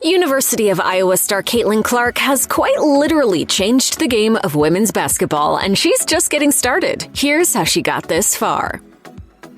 University of Iowa star Caitlin Clark has quite literally changed the game of women's basketball, and she's just getting started. Here's how she got this far.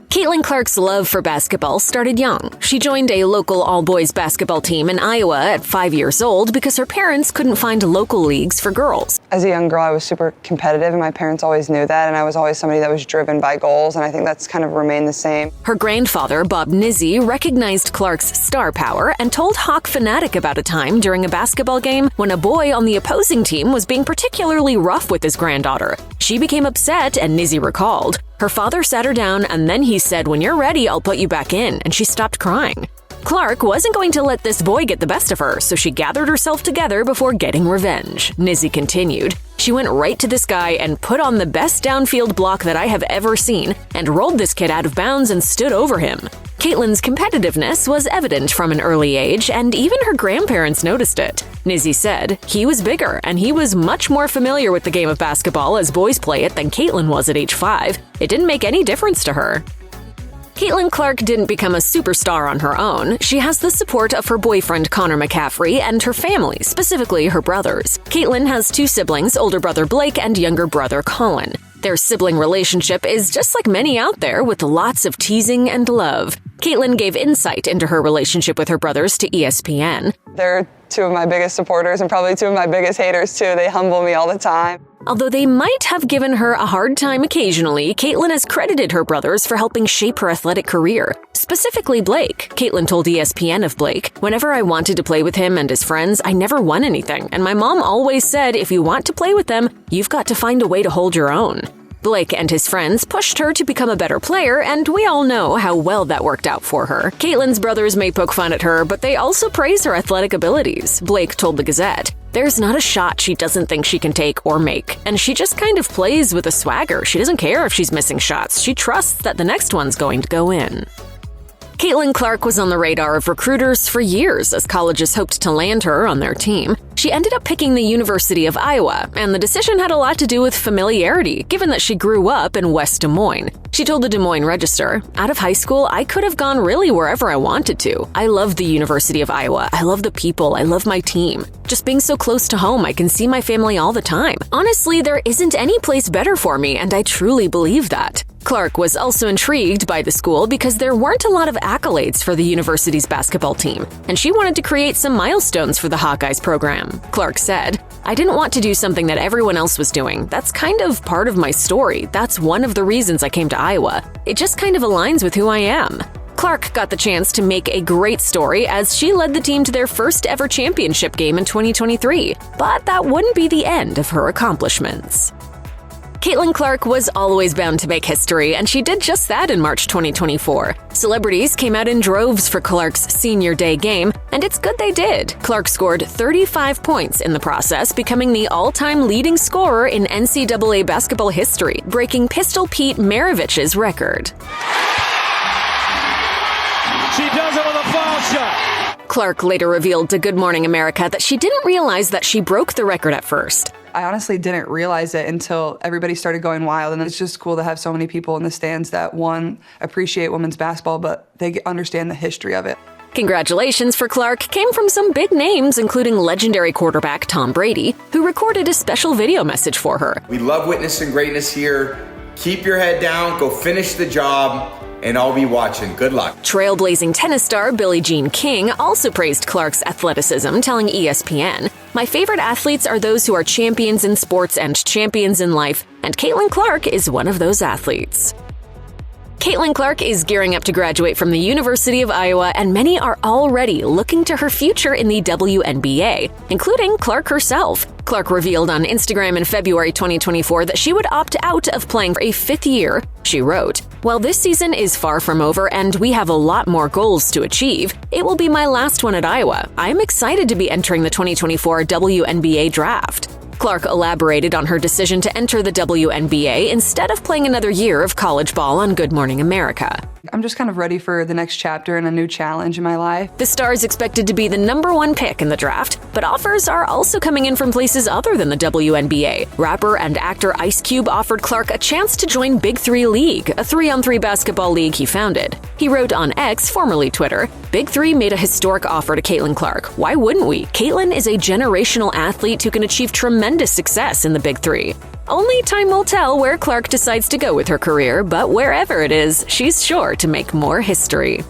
Caitlin Clark's love for basketball started young. She joined a local all-boys basketball team in Iowa at 5 years old because her parents couldn't find local leagues for girls. As a young girl, I was super competitive, and my parents always knew that, and I was always somebody that was driven by goals, and I think that's kind of remained the same. Her grandfather, Bob Nicki, recognized Clark's star power and told Hawk Fanatic about a time during a basketball game when a boy on the opposing team was being particularly rough with his granddaughter. She became upset, and Nicki recalled. Her father sat her down, and then he said, "When you're ready, I'll put you back in," and she stopped crying. Clark wasn't going to let this boy get the best of her, so she gathered herself together before getting revenge. Nicki continued. She went right to this guy and put on the best downfield block that I have ever seen and rolled this kid out of bounds and stood over him. Caitlin's competitiveness was evident from an early age, and even her grandparents noticed it. Nicki said, "He was bigger, and he was much more familiar with the game of basketball as boys play it than Caitlin was at age 5. It didn't make any difference to her." Caitlin Clark didn't become a superstar on her own. She has the support of her boyfriend Connor McCaffrey and her family, specifically her brothers. Caitlin has 2 siblings, older brother Blake and younger brother Colin. Their sibling relationship is just like many out there, with lots of teasing and love. Caitlin gave insight into her relationship with her brothers to ESPN. They're 2 of my biggest supporters and probably 2 of my biggest haters too. They humble me all the time. Although they might have given her a hard time occasionally, Caitlin has credited her brothers for helping shape her athletic career. Specifically Blake. Caitlin told ESPN of Blake, "Whenever I wanted to play with him and his friends, I never won anything, and my mom always said if you want to play with them, you've got to find a way to hold your own." Blake and his friends pushed her to become a better player, and we all know how well that worked out for her. Caitlin's brothers may poke fun at her, but they also praise her athletic abilities. Blake told the Gazette, "There's not a shot she doesn't think she can take or make, and she just kind of plays with a swagger. She doesn't care if she's missing shots. She trusts that the next one's going to go in." Caitlin Clark was on the radar of recruiters for years as colleges hoped to land her on their team. She ended up picking the University of Iowa, and the decision had a lot to do with familiarity, given that she grew up in West Des Moines. She told the Des Moines Register, "Out of high school, I could have gone really wherever I wanted to. I love the University of Iowa. I love the people. I love my team. Just being so close to home, I can see my family all the time. Honestly, there isn't any place better for me, and I truly believe that." Clark was also intrigued by the school because there weren't a lot of accolades for the university's basketball team, and she wanted to create some milestones for the Hawkeyes program. Clark said, "I didn't want to do something that everyone else was doing. That's kind of part of my story. That's one of the reasons I came to Iowa. It just kind of aligns with who I am." Clark got the chance to make a great story as she led the team to their first ever championship game in 2023, but that wouldn't be the end of her accomplishments. Caitlin Clark was always bound to make history, and she did just that in March 2024. Celebrities came out in droves for Clark's senior day game, and it's good they did. Clark scored 35 points in the process, becoming the all-time leading scorer in NCAA basketball history, breaking Pistol Pete Maravich's record. She does it with a foul shot. Clark later revealed to Good Morning America that she didn't realize that she broke the record at first. I honestly didn't realize it until everybody started going wild, and it's just cool to have so many people in the stands that, one, appreciate women's basketball, but they understand the history of it. Congratulations for Clark came from some big names, including legendary quarterback Tom Brady, who recorded a special video message for her. "We love witnessing greatness here. Keep your head down, go finish the job, and I'll be watching. Good luck." Trailblazing tennis star Billie Jean King also praised Clark's athleticism, telling ESPN, "My favorite athletes are those who are champions in sports and champions in life, and Caitlin Clark is one of those athletes." Caitlin Clark is gearing up to graduate from the University of Iowa, and many are already looking to her future in the WNBA, including Clark herself. Clark revealed on Instagram in February 2024 that she would opt out of playing for a 5th year. She wrote, "While this season is far from over and we have a lot more goals to achieve, it will be my last one at Iowa. I am excited to be entering the 2024 WNBA draft." Clark elaborated on her decision to enter the WNBA instead of playing another year of college ball on Good Morning America. I'm just kind of ready for the next chapter and a new challenge in my life. The star is expected to be the #1 pick in the draft, but offers are also coming in from places other than the WNBA. Rapper and actor Ice Cube offered Clark a chance to join Big 3 League, a 3-on-3 basketball league he founded. He wrote on X, formerly Twitter, "Big 3 made a historic offer to Caitlin Clark. Why wouldn't we? Caitlin is a generational athlete who can achieve tremendous success in the Big 3. Only time will tell where Clark decides to go with her career, but wherever it is, she's sure to make more history."